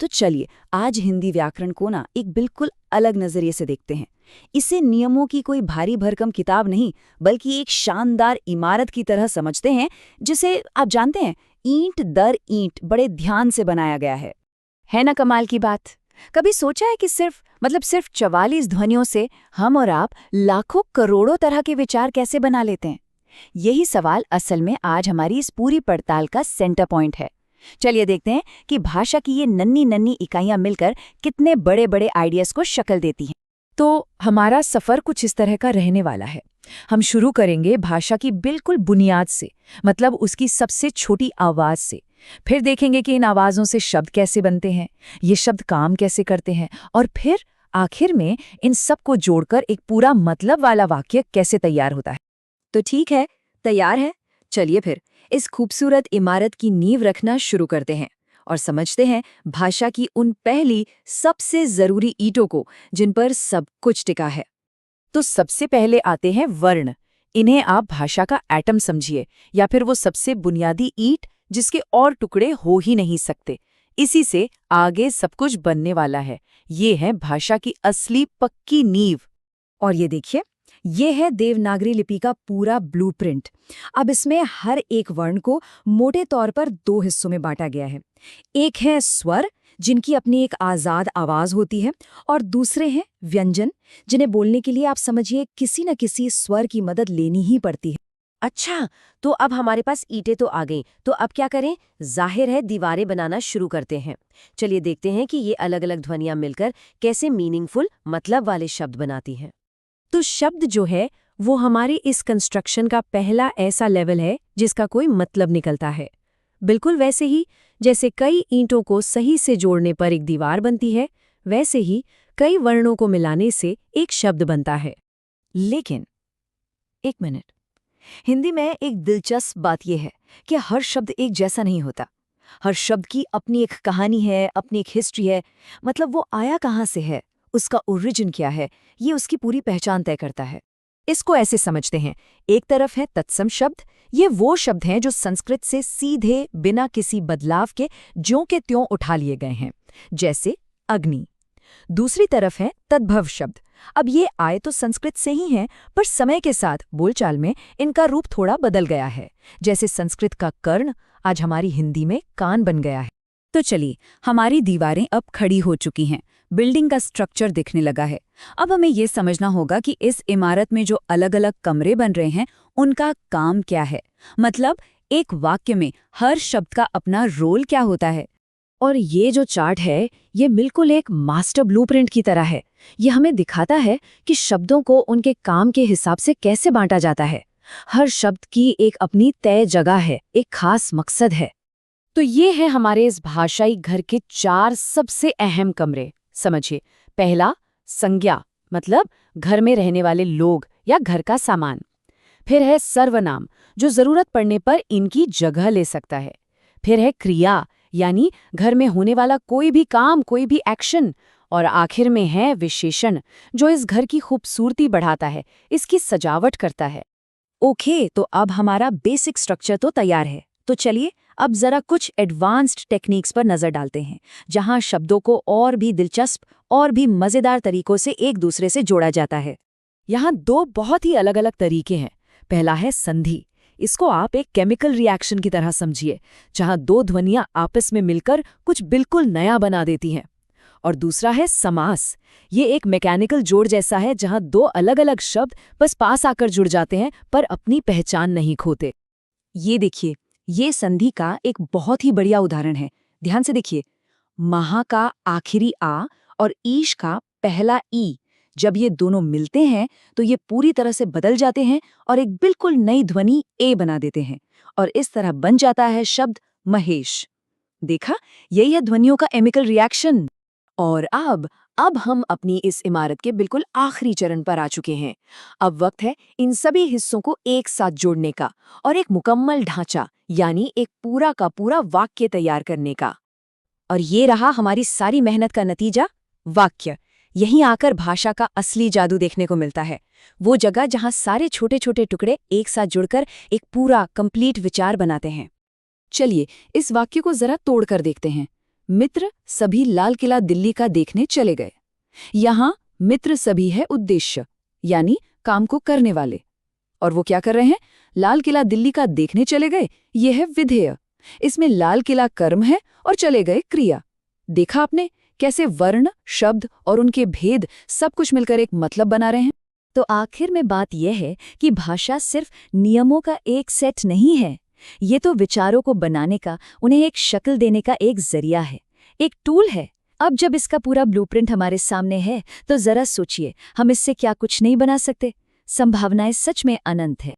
तो चलिए आज हिंदी व्याकरण को ना एक बिल्कुल अलग नजरिए से देखते हैं। इसे नियमों की कोई भारी भरकम किताब नहीं, बल्कि एक शानदार इमारत की तरह समझते हैं, जिसे आप जानते हैं ईंट दर ईंट बड़े ध्यान से बनाया गया है ना कमाल की बात। कभी सोचा है कि सिर्फ 44 ध्वनियों से हम और आप लाखों करोड़ों तरह के विचार कैसे बना लेते हैं? यही सवाल असल में आज हमारी इस पूरी पड़ताल का सेंटर पॉइंट है। चलिए देखते हैं कि भाषा की ये नन्ही नन्ही इकाइयां मिलकर कितने बड़े बड़े आइडियाज को शक्ल देती हैं। तो हमारा सफर कुछ इस तरह का रहने वाला है। हम शुरू करेंगे भाषा की बिल्कुल बुनियाद से, मतलब उसकी सबसे छोटी आवाज से। फिर देखेंगे कि इन आवाज़ों से शब्द कैसे बनते हैं, ये शब्द काम कैसे करते हैं, और फिर आखिर में इन सब को जोड़कर एक पूरा मतलब वाला वाक्य कैसे तैयार होता है। तो ठीक है, तैयार है। चलिए फिर इस खूबसूरत इमारत की नींव रखना शुरू करते हैं और समझते हैं भाषा की उन पहली सबसे जरूरी ईंटों को, जिन पर सब कुछ टिका है। तो सबसे पहले आते हैं वर्ण। इन्हें आप भाषा का एटम समझिए, या फिर वो सबसे बुनियादी ईंट जिसके और टुकड़े हो ही नहीं सकते। इसी से आगे सब कुछ बनने वाला है। ये है भाषा की असली पक्की नींव। और ये देखिए, ये है देवनागरी लिपि का पूरा ब्लूप्रिंट। अब इसमें हर एक वर्ण को मोटे तौर पर दो हिस्सों में बांटा गया है। एक है स्वर, जिनकी अपनी एक आज़ाद आवाज़ होती है, और दूसरे हैं व्यंजन, जिन्हें बोलने के लिए आप समझिए किसी न किसी स्वर की मदद लेनी ही पड़ती है। अच्छा, तो अब हमारे पास ईंटें तो आ गईं, तो अब क्या करें? जाहिर है दीवारें बनाना शुरू करते हैं। चलिए देखते हैं कि ये अलग अलग ध्वनियां मिलकर कैसे मीनिंगफुल मतलब वाले शब्द बनाती हैं। तो शब्द जो है वो हमारे इस कंस्ट्रक्शन का पहला ऐसा लेवल है जिसका कोई मतलब निकलता है। बिल्कुल वैसे ही जैसे कई ईंटों को सही से जोड़ने पर एक दीवार बनती है, वैसे ही कई वर्णों को मिलाने से एक शब्द बनता है। लेकिन एक मिनट, हिंदी में एक दिलचस्प बात यह है कि हर शब्द एक जैसा नहीं होता। हर शब्द की अपनी एक कहानी है, अपनी एक हिस्ट्री है। मतलब वो आया कहाँ से है, उसका ओरिजिन क्या है, ये उसकी पूरी पहचान तय करता है। इसको ऐसे समझते हैं, एक तरफ है तत्सम शब्द। ये वो शब्द हैं जो संस्कृत से सीधे बिना किसी बदलाव के ज्यों के त्यों उठा लिए गए हैं, जैसे अग्नि। दूसरी तरफ है तद्भव शब्द। अब ये आए तो संस्कृत से ही हैं, पर समय के साथ बोलचाल में इनका रूप थोड़ा बदल गया है। जैसे संस्कृत का कर्ण आज हमारी हिंदी में कान बन गया है। तो चलिए, हमारी दीवारें अब खड़ी हो चुकी हैं, बिल्डिंग का स्ट्रक्चर दिखने लगा है। अब हमें ये समझना होगा कि इस इमारत में जो अलग अलग कमरे बन रहे हैं, उनका काम क्या है। मतलब एक वाक्य में हर शब्द का अपना रोल क्या होता है। और ये जो चार्ट है, ये बिल्कुल एक मास्टर ब्लूप्रिंट की तरह है। ये हमें दिखाता है कि शब्दों को उनके काम के हिसाब से कैसे बांटा जाता है। हर शब्द की एक अपनी तय जगह है, एक खास मकसद है। तो ये है हमारे इस भाषाई घर के 4 सबसे अहम कमरे। समझिए, पहला संज्ञा, मतलब घर में रहने वाले लोग या घर का सामान। फिर है सर्वनाम, जो जरूरत पड़ने पर इनकी जगह ले सकता है। फिर है क्रिया, यानी घर में होने वाला कोई भी काम, कोई भी एक्शन। और आखिर में है विशेषण, जो इस घर की खूबसूरती बढ़ाता है, इसकी सजावट करता है। ओके, तो अब हमारा बेसिक स्ट्रक्चर तो तैयार है। तो चलिए अब जरा कुछ एडवांस्ड टेक्निक्स पर नजर डालते हैं, जहां शब्दों को और भी दिलचस्प और भी मजेदार तरीकों से एक दूसरे से जोड़ा जाता है। यहाँ 2 बहुत ही अलग अलग तरीके हैं। पहला है संधि। इसको आप एक केमिकल रिएक्शन की तरह समझिए, जहां 2 ध्वनियां आपस में मिलकर कुछ बिल्कुल नया बना देती हैं। और दूसरा है समास। ये एक मैकेनिकल जोड़ जैसा है, जहां 2 अलग अलग शब्द बस पास आकर जुड़ जाते हैं, पर अपनी पहचान नहीं खोते। ये देखिए, ये संधि का एक बहुत ही बढ़िया उदाहरण है। ध्यान से देखिए, महा का आखिरी आ और ईश का पहला ई, जब ये दोनों मिलते हैं तो ये पूरी तरह से बदल जाते हैं और एक बिल्कुल नई ध्वनि ए बना देते हैं, और इस तरह बन जाता है शब्द महेश। देखा, यही है ध्वनियों का केमिकल रिएक्शन। और अब हम अपनी इस इमारत के बिल्कुल आखिरी चरण पर आ चुके हैं। अब वक्त है इन सभी हिस्सों को एक साथ जोड़ने का और एक मुकम्मल ढांचा, यानी एक पूरा का पूरा वाक्य तैयार करने का। और ये रहा हमारी सारी मेहनत का नतीजा, वाक्य। यहीं आकर भाषा का असली जादू देखने को मिलता है। वो जगह जहां सारे छोटे छोटे टुकड़े एक साथ जुड़कर एक पूरा कंप्लीट विचार बनाते हैं। चलिए इस वाक्य को जरा तोड़कर देखते हैं। मित्र सभी लाल किला दिल्ली का देखने चले गए। यहाँ मित्र सभी है उद्देश्य, यानी काम को करने वाले। और वो क्या कर रहे हैं? लाल किला दिल्ली का देखने चले गए, ये है विधेय। इसमें लाल किला कर्म है और चले गए क्रिया। देखा आपने कैसे वर्ण, शब्द और उनके भेद सब कुछ मिलकर एक मतलब बना रहे हैं? तो आखिर में बात यह है कि भाषा सिर्फ नियमों का एक सेट नहीं है, ये तो विचारों को बनाने का, उन्हें एक शक्ल देने का एक जरिया है, एक टूल है। अब जब इसका पूरा ब्लूप्रिंट हमारे सामने है तो जरा सोचिए, हम इससे क्या कुछ नहीं बना सकते? संभावनाएं सच में अनंत है।